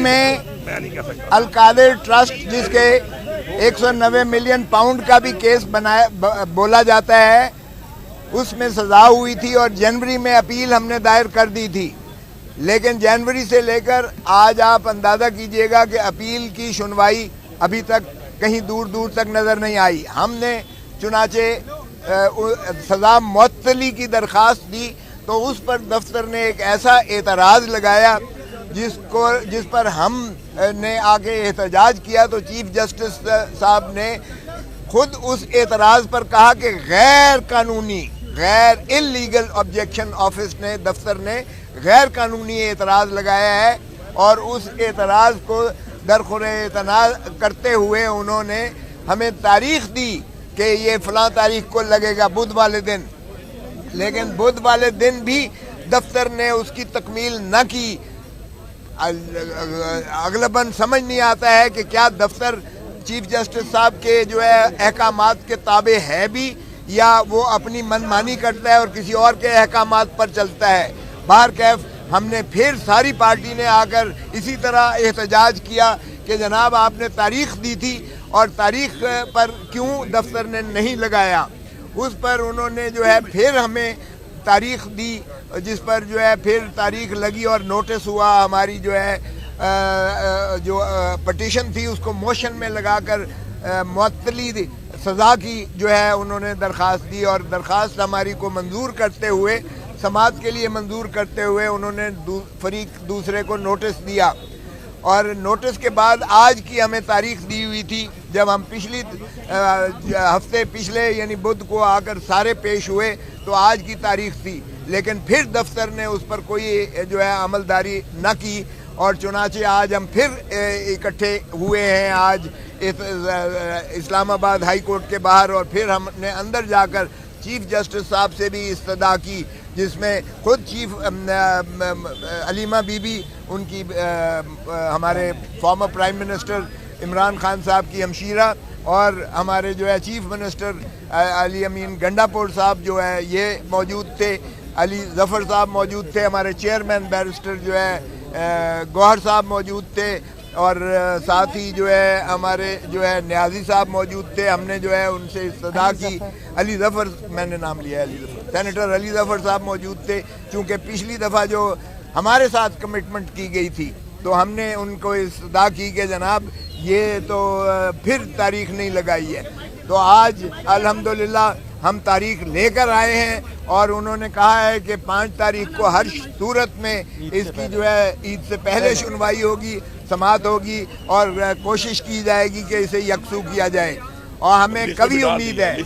میں القادر ٹرسٹ جس کے 190 ملین پاؤنڈ کا بھی کیس بولا جاتا ہے، اس میں سزا ہوئی تھی اور جنوری میں اپیل ہم نے دائر کر دی تھی، لیکن جنوری سے لے کر آج آپ اندازہ کیجئے گا کہ اپیل کی سنوائی ابھی تک کہیں دور دور تک نظر نہیں آئی۔ ہم نے چنانچہ سزا معطلی کی درخواست دی تو اس پر دفتر نے ایک ایسا اعتراض لگایا جس پر ہم نے آگے احتجاج کیا، تو چیف جسٹس صاحب نے خود اس اعتراض پر کہا کہ غیر قانونی انلیگل آبجیکشن آفس نے دفتر نے غیر قانونی اعتراض لگایا ہے، اور اس اعتراض کو درخور اعتراض کرتے ہوئے انہوں نے ہمیں تاریخ دی کہ یہ فلاں تاریخ کو لگے گا، بدھ والے دن، لیکن بدھ والے دن بھی دفتر نے اس کی تکمیل نہ کی۔ اغلباً سمجھ نہیں آتا ہے کہ کیا دفتر چیف جسٹس صاحب کے جو ہے احکامات کے تابع ہے بھی، یا وہ اپنی منمانی کرتا ہے اور کسی اور کے احکامات پر چلتا ہے۔ بہرکیف ہم نے پھر ساری پارٹی نے آ کر اسی طرح احتجاج کیا کہ جناب آپ نے تاریخ دی تھی اور تاریخ پر کیوں دفتر نے نہیں لگایا۔ اس پر انہوں نے جو ہے پھر ہمیں تاریخ دی، جس پر جو ہے پھر تاریخ لگی اور نوٹس ہوا، ہماری جو ہے جو پٹیشن تھی اس کو موشن میں لگا کر معطلی سزا کی جو ہے انہوں نے درخواست دی، اور درخواست ہماری کو منظور کرتے ہوئے، سماعت کے لیے منظور کرتے ہوئے انہوں نے فریق دوسرے کو نوٹس دیا، اور نوٹس کے بعد آج کی ہمیں تاریخ دی ہوئی تھی۔ جب ہم پچھلے یعنی بدھ کو آ کر سارے پیش ہوئے تو آج کی تاریخ تھی، لیکن پھر دفتر نے اس پر کوئی جو ہے عملداری نہ کی، اور چنانچہ آج ہم پھر اکٹھے ہوئے ہیں آج اسلام آباد ہائی کورٹ کے باہر، اور پھر ہم نے اندر جا کر چیف جسٹس صاحب سے بھی استدعا کی، جس میں خود chief Alima be be in کی ہمارے former prime minister Imran Khan صاحب کی ہمشیرہ، اور ہمارے جو ہے چیف منسٹر علی امین گنڈاپور صاحب جو ہے یہ موجود تھے، علی ظفر صاحب موجود تھے، ہمارے چیئرمین بیرسٹر جو ہے گوہر صاحب موجود تھے، اور ساتھ ہی جو ہے ہمارے جو ہے نیازی صاحب موجود تھے۔ ہم نے جو ہے ان سے استدعا کی، علی ظفر، میں نے نام لیا ہے علی ظفر، سینیٹر علی ظفر صاحب موجود تھے، چونکہ پچھلی دفعہ جو ہمارے ساتھ کمٹمنٹ کی گئی تھی تو ہم نے ان کو استدعا کی کہ جناب یہ تو پھر تاریخ نہیں لگائی ہے۔ تو آج الحمدللہ ہم تاریخ لے کر آئے ہیں، اور انہوں نے کہا ہے کہ 5 تاریخ کو ہر صورت میں اس کی جو ہے عید سے پہلے سنوائی ہوگی، سماعت ہوگی، اور کوشش کی جائے گی کہ اسے یکسو کیا جائے، اور ہمیں کبھی امید ہے،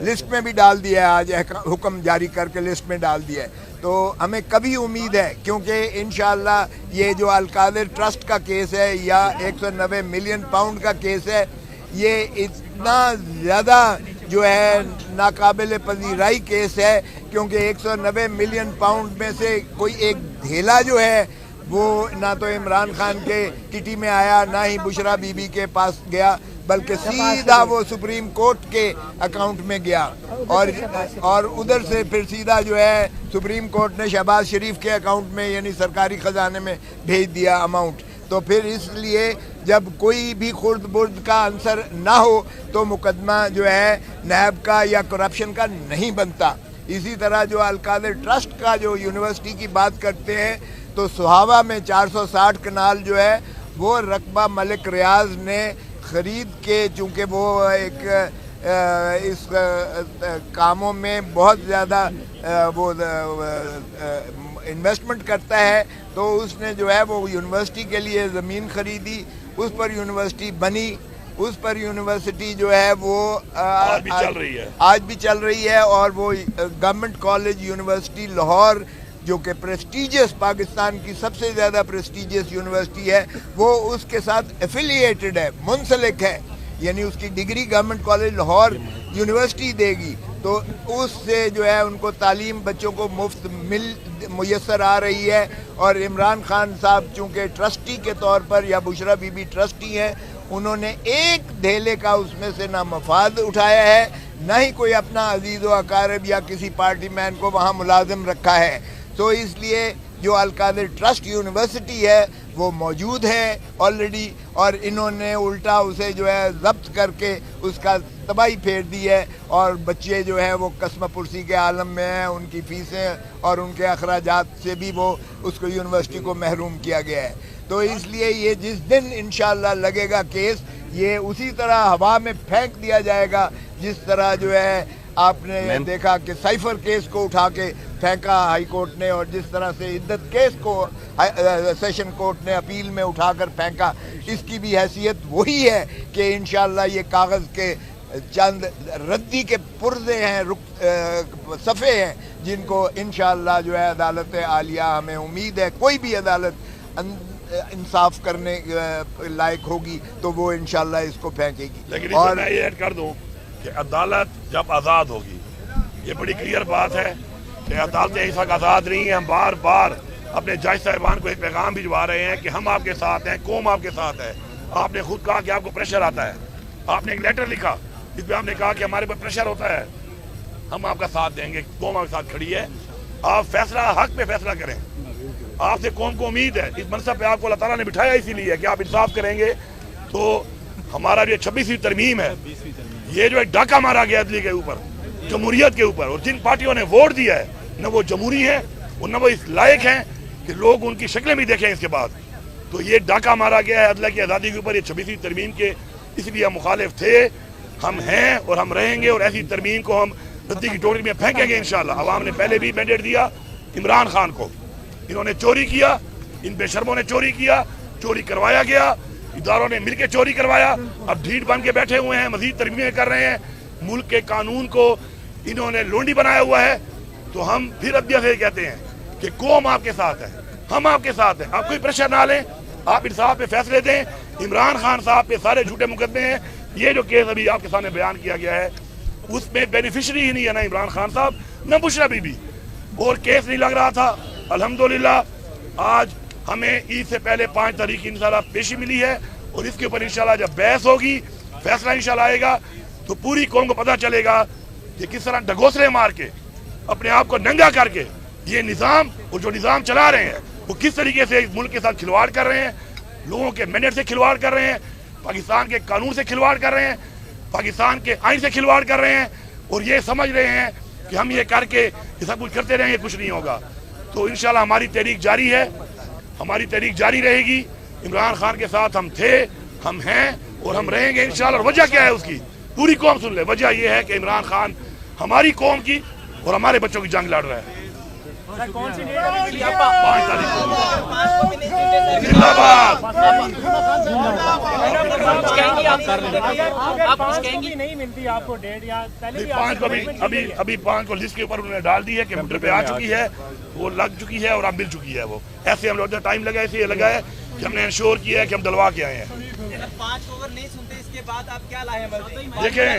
لسٹ میں بھی ڈال دیا ہے، آج حکم جاری کر کے لسٹ میں ڈال دیا ہے، تو ہمیں کبھی امید ہے، کیونکہ انشاءاللہ یہ جو القادر ٹرسٹ کا کیس ہے یا 190 ملین پاؤنڈ کا کیس ہے، یہ اتنا زیادہ جو ہے ناقابل پذیرائی کیس ہے، کیونکہ 190 ملین پاؤنڈ میں سے کوئی ایک دھیلا جو ہے وہ نہ تو عمران خان کے کٹی میں آیا، نہ ہی بشرا بی بی کے پاس گیا، بلکہ سیدھا وہ سپریم کورٹ کے اکاؤنٹ میں گیا، اور ادھر سے پھر سیدھا جو ہے سپریم کورٹ نے شہباز شریف کے اکاؤنٹ میں یعنی سرکاری خزانے میں بھیج دیا اماؤنٹ۔ تو پھر اس لیے جب کوئی بھی خرد برد کا عنصر نہ ہو تو مقدمہ جو ہے نیب کا یا کرپشن کا نہیں بنتا۔ اسی طرح جو القادر ٹرسٹ کا جو یونیورسٹی کی بات کرتے ہیں تو سہاوا میں 460 کنال جو ہے وہ رقبہ ملک ریاض نے خرید کے، چونکہ وہ ایک اس کاموں میں بہت زیادہ وہ انویسٹمنٹ کرتا ہے، تو اس نے جو ہے وہ یونیورسٹی کے لیے زمین خریدی، اس پر یونیورسٹی بنی، اس پر یونیورسٹی جو ہے وہ آج بھی چل رہی ہے، اور وہ گورنمنٹ کالج یونیورسٹی لاہور جو کہ پریسٹیجیس، پاکستان کی سب سے زیادہ پریسٹیجیس یونیورسٹی ہے، وہ اس کے ساتھ ایفیلیٹڈ ہے، منسلک ہے، یعنی اس کی degree government college Lahore university دے گی، تو اس سے جو ہے ان کو تعلیم بچوں کو مفت میسر آ رہی ہے۔ اور عمران خان صاحب چونکہ ٹرسٹی کے طور پر یا بشرا بی بی ٹرسٹی ہیں، انہوں نے ایک دھیلے کا اس میں سے نہ مفاد اٹھایا ہے، نہ ہی کوئی اپنا عزیز و اقارب یا کسی پارٹی مین کو وہاں ملازم رکھا ہے۔ تو اس لیے جو القادر ٹرسٹ یونیورسٹی ہے وہ موجود ہے آلریڈی، اور انہوں نے الٹا اسے جو ہے ضبط کر کے اس کا تباہی پھیر دی ہے، اور بچے جو ہے وہ قسم پرسی کے عالم میں ہیں، ان کی فیسیں اور ان کے اخراجات سے بھی وہ اس کو یونیورسٹی کو محروم کیا گیا ہے۔ تو اس لیے یہ جس دن انشاءاللہ لگے گا کیس، یہ اسی طرح ہوا میں پھینک دیا جائے گا جس طرح جو ہے آپ نے دیکھا کہ سائفر کیس کو اٹھا کے پھینکا ہائی کورٹ نے، اور جس طرح سے عدت کیس کو سیشن کورٹ نے اپیل میں اٹھا کر پھینکا، اس کی بھی حیثیت وہی ہے کہ انشاءاللہ یہ کاغذ کے چند ردی کے پرزے ہیں، صفحے ہیں، جن کو انشاءاللہ جو ہے عدالت عالیہ، ہمیں امید ہے کوئی بھی عدالت انصاف کرنے لائق ہوگی تو وہ انشاءاللہ اس کو پھینکے گی۔ لیکن اور میں یہ ایڈ کر دوں کہ عدالت جب آزاد ہوگی، یہ بڑی کلیئر بات ہے کہ عدالتیں اس وقت آزاد نہیں ہیں۔ ہم بار بار اپنے جج صاحبان کو ایک پیغام بھجوا رہے ہیں کہ ہم آپ کے ساتھ ہیں، قوم آپ کے ساتھ ہے۔ آپ نے خود کہا کہ آپ کو پریشر آتا ہے، آپ نے ایک لیٹر لکھا جس پہ آپ نے کہا کہ ہمارے پر پریشر ہوتا ہے، ہم آپ کا ساتھ دیں گے، قوم آپ کے ساتھ کھڑی ہے، آپ فیصلہ حق پہ فیصلہ کریں۔ آپ سے قوم کو امید ہے، اس منصب پہ آپ کو اللہ تعالیٰ نے بٹھایا اسی لیے کہ آپ انصاف کریں گے۔ تو ہمارا جو 26ویں ترمیم ہے، یہ جو ایک ڈاکہ مارا گیا عدلی کے اوپر، جمہوریت کے اوپر، اور جن پارٹیوں نے ووٹ دیا ہے نہ وہ جمہوری ہیں اور نہ وہ اس لائق ہیں کہ لوگ ان کی شکلیں بھی دیکھیں اس کے بعد، تو یہ ڈاکہ مارا گیا ہے عدلیہ کی آزادی کے اوپر۔ یہ 26ویں ترمیم کے اس لیے ہم مخالف تھے، ہم ہیں اور ہم رہیں گے، اور ایسی ترمیم کو ہم ردی کی ٹوکری میں پھینکیں گے انشاءاللہ۔ عوام نے پہلے بھی مینڈیٹ دیا عمران خان کو، انہوں نے چوری کیا، ان بے شرموں نے چوری کیا، چوری کروایا گیا، اداروں نے مل کے چوری کروایا، اب ڈھیٹ بن کے بیٹھے ہوئے ہیں، مزید ترمیمیں کر رہے ہیں، ملک کے قانون کو انہوں نے لونڈی بنایا ہوا ہے۔ تو ہم پھر عدلیہ سے کہتے ہیں کہ قوم آپ کے ساتھ ہے، ہم آپ کے ساتھ ہیں، آپ کوئی پریشر نہ لیں، آپ انصاف پہ فیصلے دیں۔ عمران خان صاحب پہ سارے جھوٹے مقدمے ہیں، یہ جو کیس ابھی آپ کے سامنے بیان کیا گیا ہے اس میں بینیفیشری ہی نہیں ہے، نہ عمران خان صاحب نہ بشرا بی بی، اور کیس نہیں لگ رہا تھا۔ الحمدللہ آج ہمیں عید سے پہلے 5 تاریخ کی انشاءاللہ پیشی ملی ہے، اور اس کے اوپر انشاءاللہ جب بحث ہوگی، فیصلہ انشاءاللہ آئے گا تو پوری قوم کو پتہ چلے گا کہ کس طرح ڈگوسلے مار کے اپنے آپ کو ننگا کر کے یہ نظام اور جو نظام چلا رہے ہیں وہ کس طریقے سے اس ملک کے ساتھ کھلواڑ کر رہے ہیں، لوگوں کے مینڈیٹ سے کھلواڑ کر رہے ہیں، پاکستان کے قانون سے کھلواڑ کر رہے ہیں، پاکستان کے آئین سے کھلواڑ کر رہے ہیں، اور یہ سمجھ رہے ہیں کہ ہم یہ کر کے یہ سب کچھ کرتے رہیں گے، کچھ نہیں ہوگا۔ تو انشاءاللہ ہماری تحریک جاری ہے، ہماری تحریک جاری رہے گی۔ عمران خان کے ساتھ ہم تھے، ہم ہیں اور ہم رہیں گے انشاءاللہ۔ اور وجہ کیا ہے اس کی پوری قوم سن لے، وجہ یہ ہے کہ عمران خان ہماری قوم کی اور ہمارے بچوں کی جنگ لڑ رہا ہے۔ 5 تاریخ زندہ باد۔ ابھی 5 کو لسٹ کے اوپر انہوں نے ڈال دی ہے کہ کمپیوٹر پہ آ چکی ہے، وہ لگ چکی ہے اور اب مل چکی ہے۔ وہ ایسے ہم لوگ ٹائم لگا، ایسے یہ لگا ہے کہ ہم نے انشور کیا ہے کہ ہم دلوا کے آئے ہیں۔ دیکھیں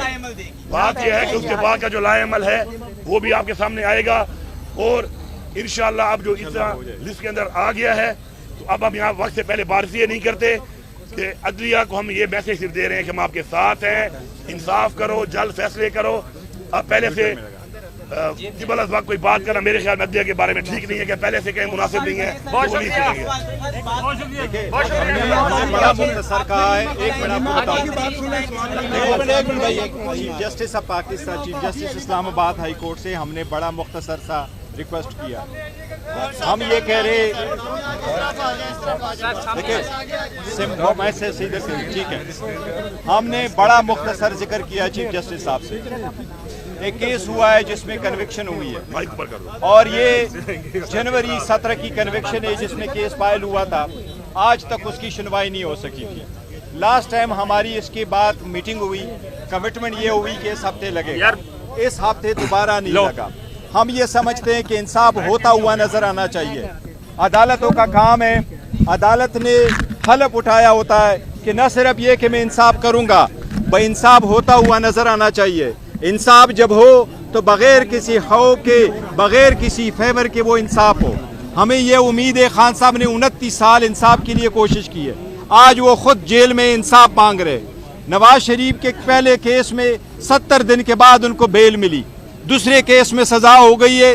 بات یہ ہے کہ اس کے بعد کا جو لائے عمل ہے وہ بھی آپ کے سامنے آئے گا، اور انشاءاللہ اب جو اس طرح لسٹ کے اندر آ گیا ہے تو اب ہم یہاں وقت سے پہلے بارش یہ نہیں کرتے کہ عدلیہ کو ہم یہ میسیج صرف دے رہے ہیں کہ ہم آپ کے ساتھ ہیں، انصاف کرو، جلد فیصلے کرو۔ اب پہلے سے جبل از وقت کوئی بات کرنا میرے خیال میں عدلیہ کے بارے میں ٹھیک نہیں ہے، کہ پہلے سے کہیں مناسب نہیں ہے، وہ نہیں کریں گے۔ بڑا مختصر کہا ہے، ایک منٹ آپ کو بتاؤں، chief justice of Pakistan, chief justice Islamabad high court سے ہم نے بڑا مختصر سا ریکویسٹ کیا۔ ہم یہ کہہ رہے، دیکھیں میں سے سیدھے سے ٹھیک ہے، ہم نے بڑا مختصر ذکر کیا چیف جسٹس صاحب سے۔ ایک کیس ہوا ہے جس میں کنوکشن ہوئی ہے، اور یہ جنوری 17 کی کنوکشن ہے جس میں کیس فائل ہوا تھا، آج تک اس کی سنوائی نہیں ہو سکی تھی۔ لاسٹ ٹائم ہماری اس کے بعد میٹنگ ہوئی، کمٹمنٹ یہ ہوئی کہ اس ہفتے لگے گا، اس ہفتے دوبارہ نہیں لگا۔ ہم یہ سمجھتے ہیں کہ انصاف ہوتا ہوا نظر آنا چاہیے۔ عدالتوں کا کام ہے، عدالت نے حلف اٹھایا ہوتا ہے کہ نہ صرف یہ کہ میں انصاف کروں گا، بھائی انصاف ہوتا ہوا نظر آنا چاہیے۔ انصاف جب ہو تو بغیر کسی خوف کے، بغیر کسی فیور کے وہ انصاف ہو۔ ہمیں یہ امید ہے، خان صاحب نے 29 سال انصاف کے لیے کوشش کی ہے، آج وہ خود جیل میں انصاف مانگ رہے۔ نواز شریف کے پہلے کیس میں 70 دن کے بعد ان کو بیل ملی، دوسرے کیس میں سزا ہو گئی ہے،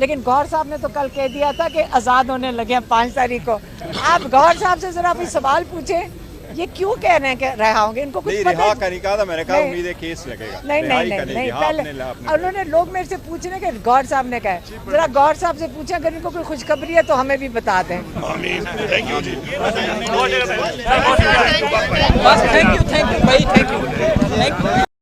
لیکن گور صاحب نے تو کل کہہ دیا تھا کہ آزاد ہونے لگے ہیں 5 تاریخ کو. آپ گور صاحب سے ذرا بھی سوال پوچھیں یہ کیوں کہہ رہے ہیں کہ رہا ہوں گے, ان کو کچھ پتہ رہا کا نہیں کہا تھا, میں نے کہا امید ہے کیس لگے گا. نہیں پہلے انہوں نے لوگ میرے سے پوچھنے کہ گور صاحب نے کہا ہے, ذرا گور صاحب سے پوچھیں اگر ان کو کوئی خوشخبری ہے تو ہمیں بھی بتا دیں. تھینک یو جی. تھینک یو بھائی, تھینک یو.